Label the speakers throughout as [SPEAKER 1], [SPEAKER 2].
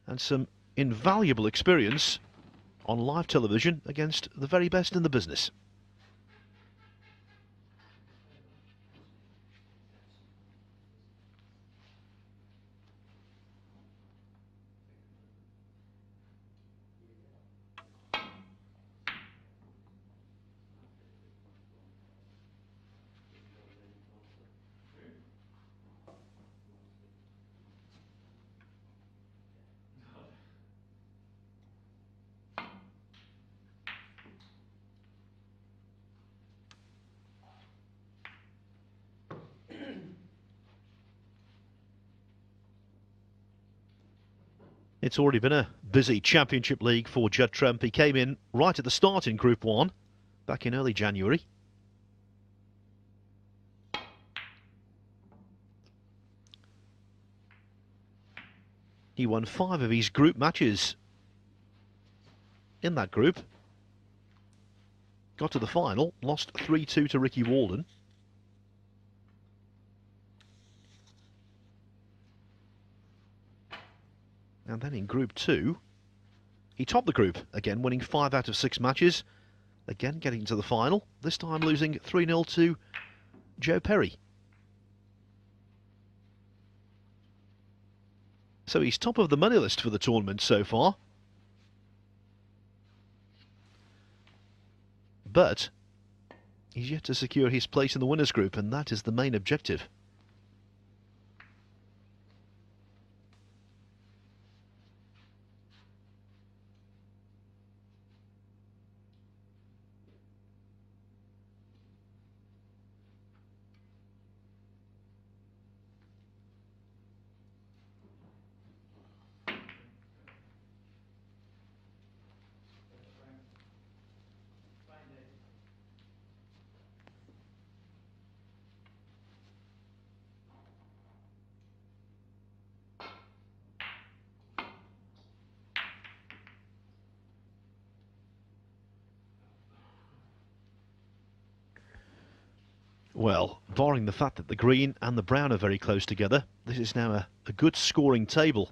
[SPEAKER 1] and some invaluable experience on live television against the very best in the business. It's already been a busy Championship League for Judd. He came in right at the start in Group 1 back in early January. He won 5 of his group matches in that group. Got to the final, lost 3-2 to Ricky Walden. And then in Group 2, he topped the group, again winning 5 out of 6 matches, again getting to the final, this time losing 3-0 to Joe Perry. So he's top of the money list for the tournament so far. But he's yet to secure his place in the winners' group, and that is the main objective. Well, barring the fact that the green and the brown are very close together, this is now a good scoring table.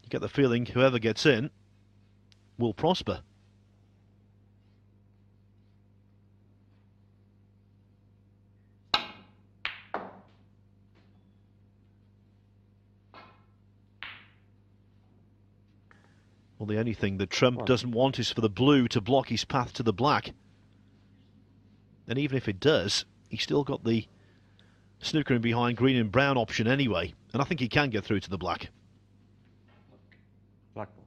[SPEAKER 1] You get the feeling whoever gets in will prosper. Well, the only thing that Trump doesn't want is for the blue to block his path to the black. And even if it does, he's still got the snookering behind green and brown option anyway. And I think he can get through to the black.
[SPEAKER 2] Black ball.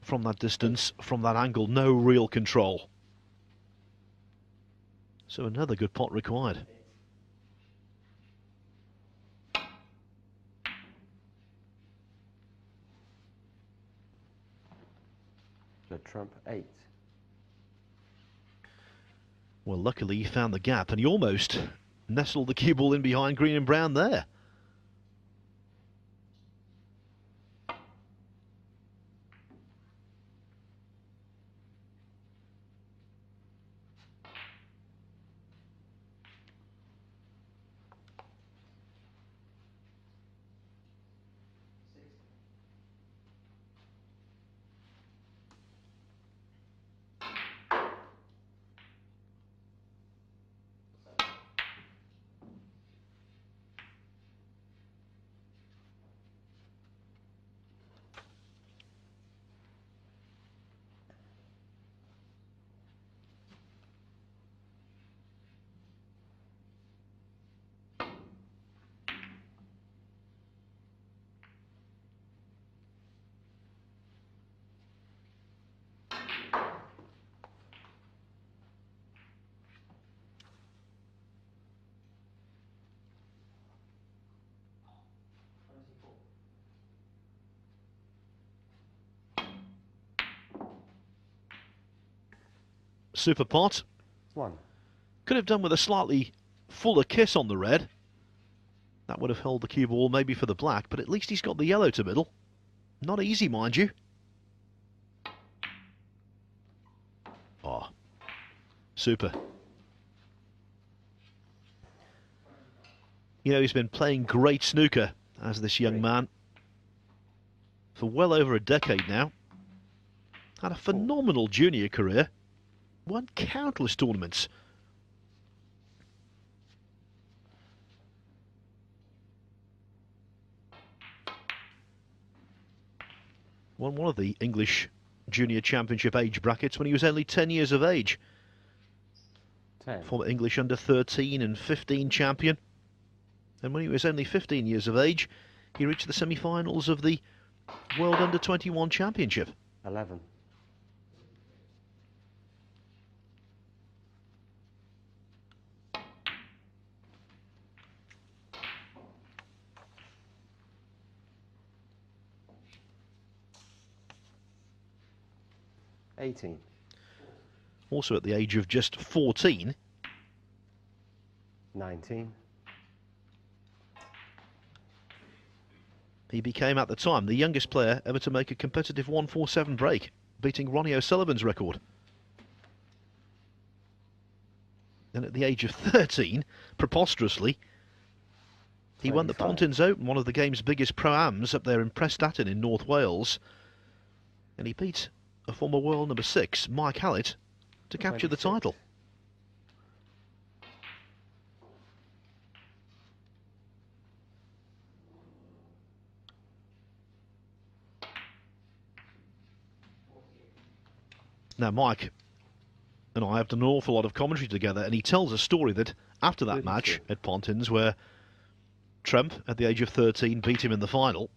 [SPEAKER 1] From that distance, from that angle, no real control. So another good pot required.
[SPEAKER 2] The trump 8.
[SPEAKER 1] Well, luckily he found the gap and he almost nestled the cue ball in behind green and brown there. Super pot.
[SPEAKER 2] 1.
[SPEAKER 1] Could have done with a slightly fuller kiss on the red. That would have held the cue ball maybe for the black, but at least he's got the yellow to middle. Not easy, mind you. Oh, super. You know, he's been playing great snooker, as this young man, for well over a decade now. Had a phenomenal junior career. Won countless tournaments. Won one of the English Junior Championship age brackets when he was only 10 years of age.
[SPEAKER 2] 10.
[SPEAKER 1] Former English under 13 and 15 champion. And when he was only 15 years of age, he reached the semi-finals of the World Under 21 Championship.
[SPEAKER 2] 11. $18.
[SPEAKER 1] Also at the age of just 14.
[SPEAKER 2] 19.
[SPEAKER 1] He became, at the time, the youngest player ever to make a competitive 147 break, beating Ronnie O'Sullivan's record. And at the age of 13, preposterously, he won the
[SPEAKER 2] 25.
[SPEAKER 1] Pontins Open, one of the game's biggest pro-ams up there in Prestatyn in North Wales. And he beat a former world number 6, Mike Hallett, to capture
[SPEAKER 2] 26.
[SPEAKER 1] the title. Now, Mike and I have done an awful lot of commentary together, and he tells a story that after that
[SPEAKER 2] 32.
[SPEAKER 1] match at Pontins, where Trump, at the age of 13, beat him in the final,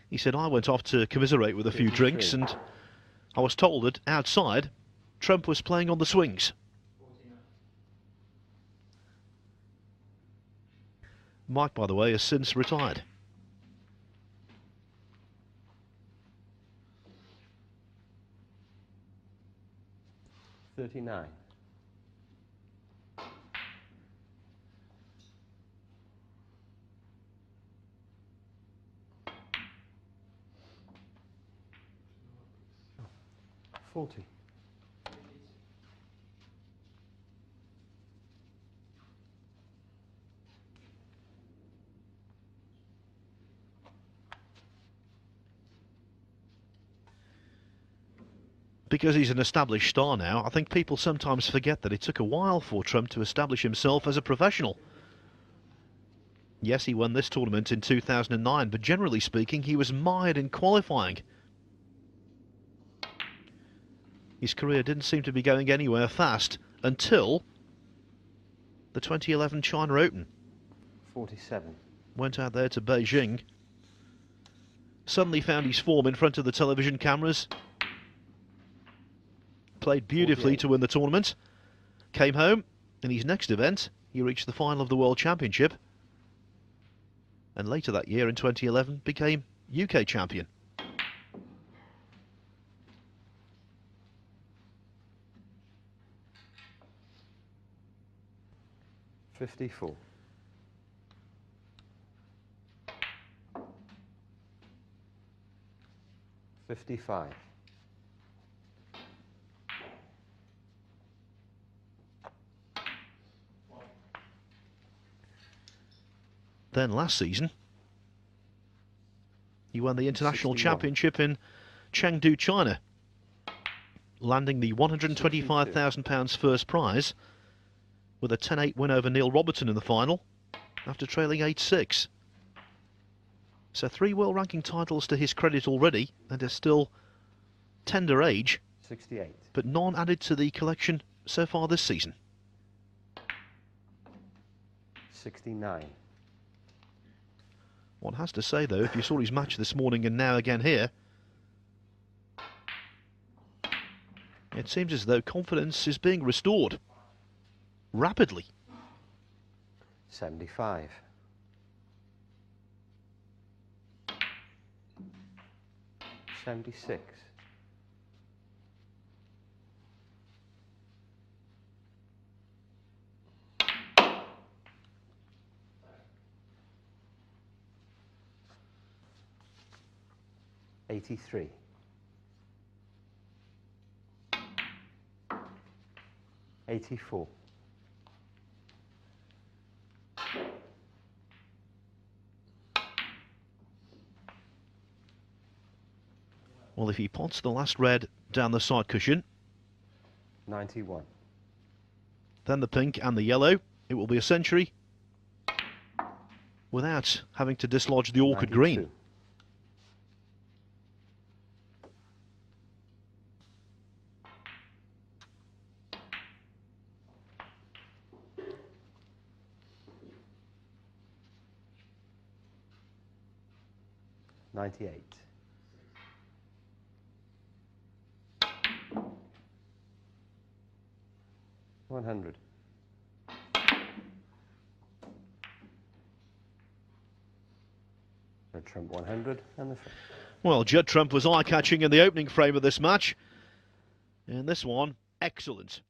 [SPEAKER 1] he said, I went off to commiserate with a few
[SPEAKER 2] 33.
[SPEAKER 1] drinks, and I was told that outside, Trump was playing on the swings. Mike, by the way, has since retired.
[SPEAKER 2] $39. $40.
[SPEAKER 1] Because he's an established star now, I think people sometimes forget that it took a while for Trump to establish himself as a professional. Yes, he won this tournament in 2009, but generally speaking, he was mired in qualifying. His career didn't seem to be going anywhere fast until the 2011 China Open.
[SPEAKER 2] 47.
[SPEAKER 1] Went out there to Beijing, suddenly found his form in front of the television cameras, played beautifully
[SPEAKER 2] 48.
[SPEAKER 1] to win the tournament, came home. In his next event, he reached the final of the World Championship, and later that year in 2011 became UK champion.
[SPEAKER 2] $54. $55.
[SPEAKER 1] Then last season, he won the International
[SPEAKER 2] 61.
[SPEAKER 1] Championship in Chengdu, China, landing the £125,000 first prize with a 10-8 win over Neil Robertson in the final after trailing 8-6. So 3 world ranking titles to his credit already, and is still tender age,
[SPEAKER 2] 68.
[SPEAKER 1] but none added to the collection so far this season.
[SPEAKER 2] 69.
[SPEAKER 1] One has to say, though, if you saw his match this morning and now again here, it seems as though confidence is being restored rapidly.
[SPEAKER 2] 75. $76. 83. 84.
[SPEAKER 1] Well, if he pots the last red down the side cushion,
[SPEAKER 2] 91.
[SPEAKER 1] then the pink and the yellow, it will be a century without having to dislodge the orchid
[SPEAKER 2] 92.
[SPEAKER 1] green.
[SPEAKER 2] $98. 100. Judd Trump 100 and the frame.
[SPEAKER 1] Well, Judd Trump was eye-catching in the opening frame of this match. And this one, excellent.